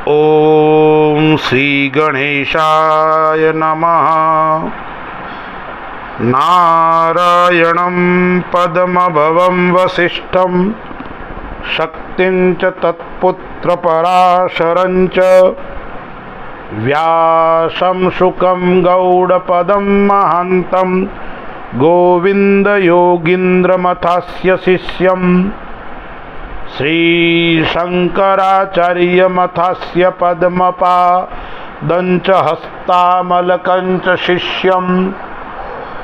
ओम श्री गणेशाय नमः। नारायणं पद्मभवं वसिष्ठं शक्तिं च तत्पुत्रपराशरं च व्यासं शुकं गौडपदं महान्तं गोविन्दयोगीन्द्रमथस्य शिष्यं श्रीशङ्कराचार्यमथस्य पद्मपादं च हस्तामलकं च शिष्यं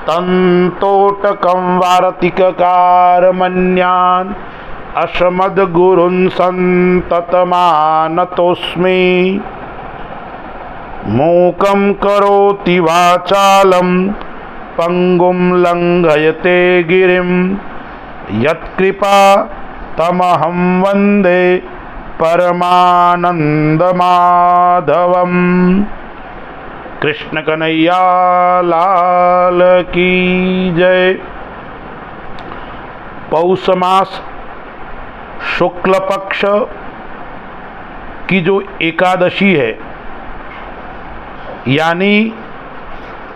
तन्तोटकं वार्तिककारमन्यान् अस्मद्गुरून् सन्ततमानतोऽस्मि। मूकं करोति वाचालं पङ्गुं लङ्घयते गिरिं यत्कृपा तमहं वन्दे परमानन्दमाधवम्। कृष्ण कन्हैया लाल की जय। पौष मास शुक्ल पक्ष की जो एकादशी है यानी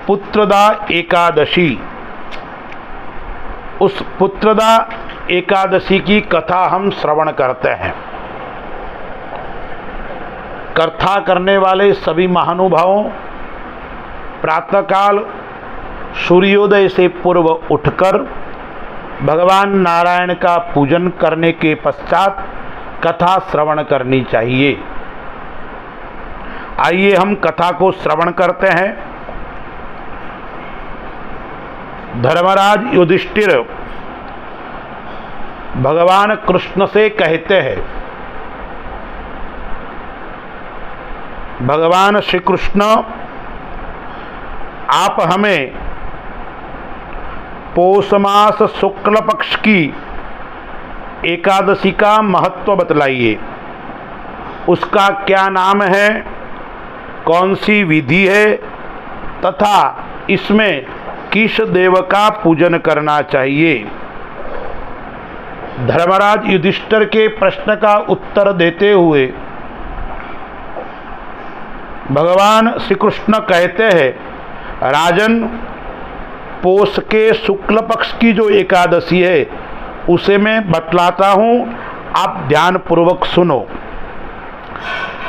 पुत्रदा एकादशी, उस पुत्रदा एकादशी की कथा हम श्रवण करते हैं। कथा करने वाले सभी महानुभावों प्रातःकाल सूर्योदय से पूर्व उठकर भगवान नारायण का पूजन करने के पश्चात कथा श्रवण करनी चाहिए। आइए हम कथा को श्रवण करते हैं। धर्मराज युधिष्ठिर भगवान कृष्ण से कहते हैं, भगवान श्री कृष्ण आप हमें पौष मास शुक्ल पक्ष की एकादशी का महत्व बतलाइए। उसका क्या नाम है, कौन सी विधि है तथा इसमें किस देव का पूजन करना चाहिए। धर्मराज युधिष्ठिर के प्रश्न का उत्तर देते हुए भगवान श्री कृष्ण कहते हैं, राजन, पौष के शुक्ल पक्ष की जो एकादशी है उसे मैं बतलाता हूँ, आप ध्यान पूर्वक सुनो।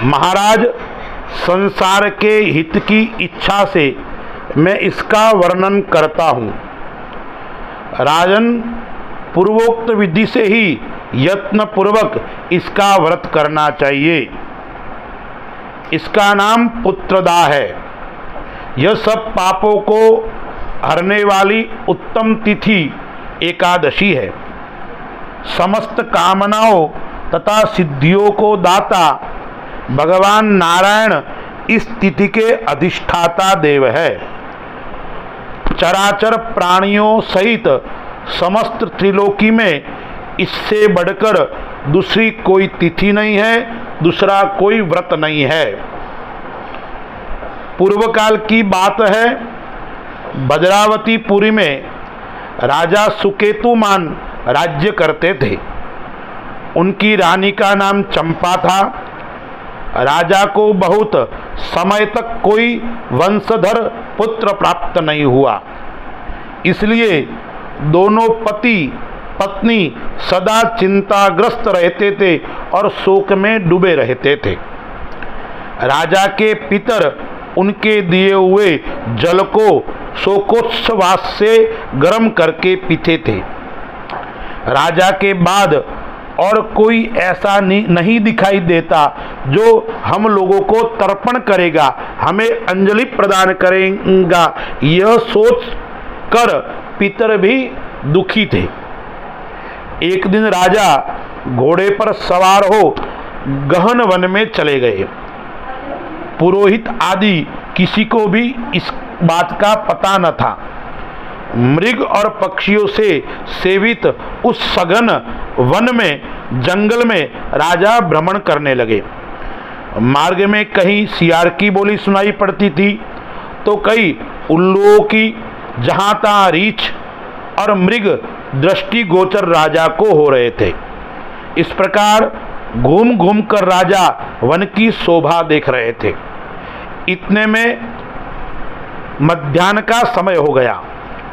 महाराज, संसार के हित की इच्छा से मैं इसका वर्णन करता हूँ। राजन, पूर्वोक्त विधि से ही यत्न पूर्वक इसका व्रत करना चाहिए। इसका नाम पुत्रदा है। यह सब पापों को हरने वाली उत्तम तिथि एकादशी है। समस्त कामनाओं तथा सिद्धियों को दाता भगवान नारायण इस तिथि के अधिष्ठाता देव है। चराचर प्राणियों सहित समस्त त्रिलोकी में इससे बढ़कर दूसरी कोई तिथि नहीं है, दूसरा कोई व्रत नहीं है। पूर्व काल की बात है, भद्रावतीपुरी में राजा सुकेतुमान राज्य करते थे। उनकी रानी का नाम चंपा था। राजा को बहुत समय तक कोई वंशधर पुत्र प्राप्त नहीं हुआ, इसलिए दोनों पति पत्नी सदा चिंताग्रस्त रहते थे और शोक में डूबे रहते थे। राजा के पितर उनके दिए हुए जल को शोकोच्छ्वास से गर्म करके पीते थे। राजा के बाद और कोई ऐसा नहीं दिखाई देता जो हम लोगों को तर्पण करेगा, हमें अंजलि प्रदान करेगा, यह सोच कर पितर भी दुखी थे। एक दिन राजा घोड़े पर सवार हो गहन वन में चले गए। पुरोहित आदि किसी को भी इस बात का पता न था। मृग और पक्षियों से सेवित उस सघन वन में जंगल में राजा भ्रमण करने लगे। मार्ग में कहीं सियार की बोली सुनाई पड़ती थी तो कई उल्लुओं की, जहाँ तहाँ रीछ और मृग दृष्टिगोचर राजा को हो रहे थे। इस प्रकार घूम घूम कर राजा वन की शोभा देख रहे थे। इतने में मध्याह्न का समय हो गया।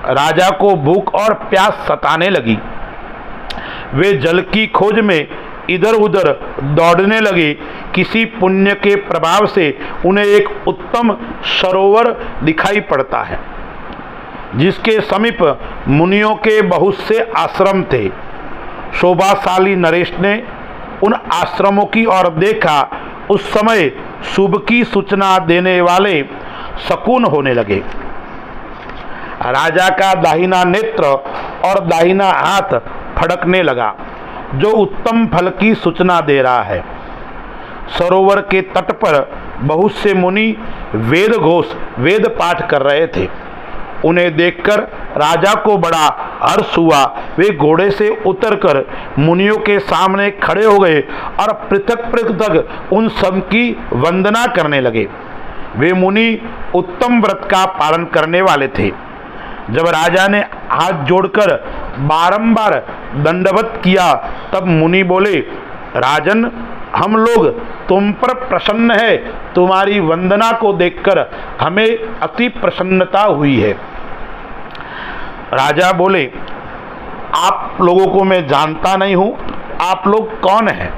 राजा को भूख और प्यास सताने लगी। वे जल की खोज में इधर उधर दौड़ने लगे। किसी पुण्य के प्रभाव से उन्हें एक उत्तम सरोवर दिखाई पड़ता है, जिसके समीप मुनियों के बहुत से आश्रम थे। शोभाशाली नरेश ने उन आश्रमों की ओर देखा। उस समय शुभ की सूचना देने वाले शकुन होने लगे। राजा का दाहिना नेत्र और दाहिना हाथ फड़कने लगा, जो उत्तम फल की सूचना दे रहा है। सरोवर के तट पर बहुत से मुनि वेद घोष वेद पाठ कर रहे थे। उन्हें देखकर राजा को बड़ा हर्ष हुआ। वे घोड़े से उतरकर मुनियों के सामने खड़े हो गए और पृथक पृथक उन सब की वंदना करने लगे। वे मुनि उत्तम व्रत का पालन करने वाले थे। जब राजा ने हाथ जोड़कर बारंबार दंडवत किया, तब मुनि बोले, राजन, हम लोग तुम पर प्रसन्न है। तुम्हारी वंदना को देखकर हमें अति प्रसन्नता हुई है। राजा बोले, आप लोगों को मैं जानता नहीं हूँ। आप लोग कौन हैं?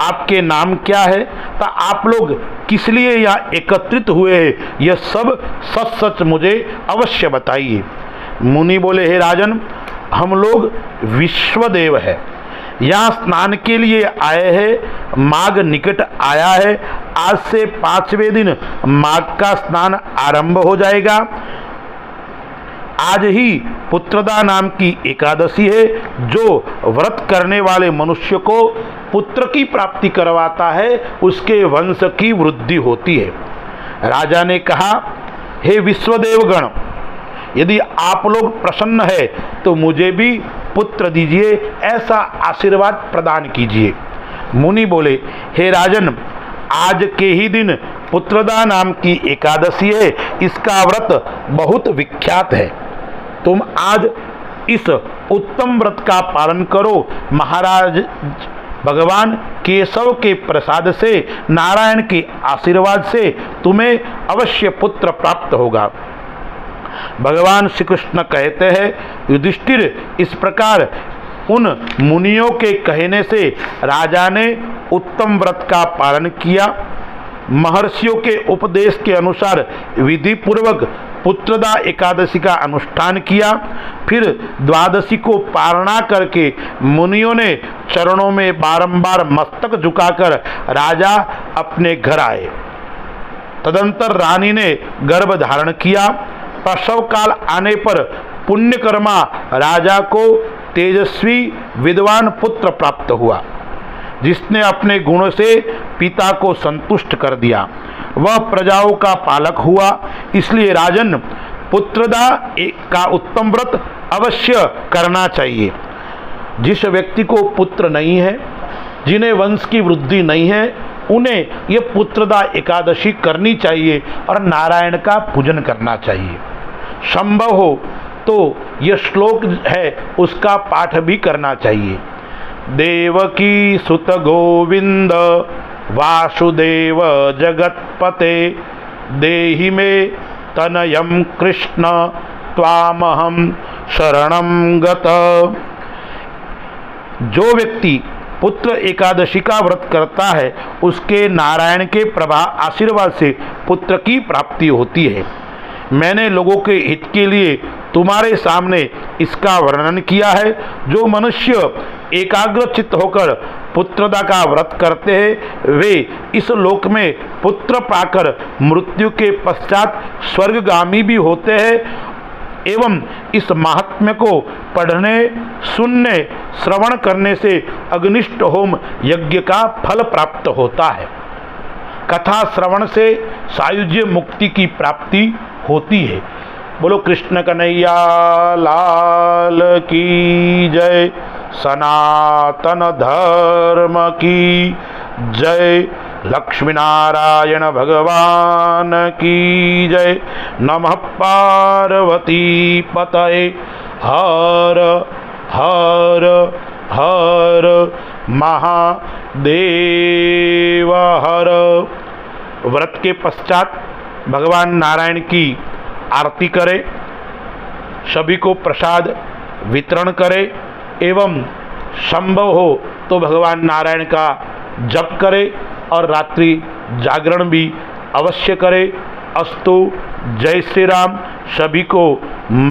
आपके नाम क्या है? तो आप लोग किस लिए यहाँ एकत्रित हुए हैं? यह सब सच सच मुझे अवश्य बताइए। मुनि बोले, हे राजन, हम लोग विश्वदेव है, यहाँ स्नान के लिए आए हैं। माघ निकट आया है। आज से 5वें दिन माघ का स्नान आरंभ हो जाएगा। आज ही पुत्रदा नाम की एकादशी है, जो व्रत करने वाले मनुष्य को पुत्र की प्राप्ति करवाता है, उसके वंश की वृद्धि होती है। राजा ने कहा, हे विश्वदेवगण, यदि आप लोग प्रसन्न है तो मुझे भी पुत्र दीजिए, ऐसा आशीर्वाद प्रदान कीजिए। मुनि बोले, हे राजन, आज के ही दिन पुत्रदा नाम की एकादशी है। इसका व्रत बहुत विख्यात है। तुम आज इस उत्तम व्रत का पालन करो। महाराज भगवान केशव के प्रसाद से, नारायण के आशीर्वाद से तुम्हें अवश्य पुत्र प्राप्त होगा। भगवान श्री कृष्ण कहते हैं, युधिष्ठिर, इस प्रकार उन मुनियों के कहने से राजा ने उत्तम व्रत का पालन किया। महर्षियों के उपदेश के अनुसार विधि पूर्वक पुत्रदा एकादशी का अनुष्ठान किया। फिर द्वादशी को पारणा करके मुनियों ने चरणों में बारंबार मस्तक झुकाकर राजा अपने घर आए। तदंतर रानी ने गर्भ धारण किया। प्रसव काल आने पर पुण्यकर्मा राजा को तेजस्वी विद्वान पुत्र प्राप्त हुआ, जिसने अपने गुण से पिता को संतुष्ट कर दिया। वह प्रजाओं का पालक हुआ। इसलिए राजन, पुत्रदा का उत्तम व्रत अवश्य करना चाहिए। जिस व्यक्ति को पुत्र नहीं है, जिन्हें वंश की वृद्धि नहीं है, उन्हें यह पुत्रदा एकादशी करनी चाहिए और नारायण का पूजन करना चाहिए। संभव हो तो यह श्लोक है, उसका पाठ भी करना चाहिए। देवकी सुत गोविंद वासुदेव जगतपते, देहि मे तनयं कृष्ण त्वामहं शरणं गत। जो व्यक्ति पुत्र एकादशी का व्रत करता है, उसके नारायण के प्रभाव आशीर्वाद से पुत्र की प्राप्ति होती है। मैंने लोगों के हित के लिए तुम्हारे सामने इसका वर्णन किया है। जो मनुष्य एकाग्रचित्त होकर पुत्रदा का व्रत करते हैं, वे इस लोक में पुत्र पाकर मृत्यु के पश्चात स्वर्गगामी भी होते हैं। एवं इस महात्म्य को पढ़ने, सुनने, श्रवण करने से अग्निष्ट होम यज्ञ का फल प्राप्त होता है। कथा श्रवण से सायुज्य मुक्ति की प्राप्ति होती है। बोलो कृष्ण कन्हैया लाल की जय, सनातन धर्म की जय, लक्ष्मी नारायण भगवान की जय। नमः पार्वती पतये हर हर हर महादेव हर। व्रत के पश्चात भगवान नारायण की आरती करें, सभी को प्रसाद वितरण करें एवं संभव हो तो भगवान नारायण का जप करें और रात्रि जागरण भी अवश्य करें। अस्तु। जय श्री राम। सभी को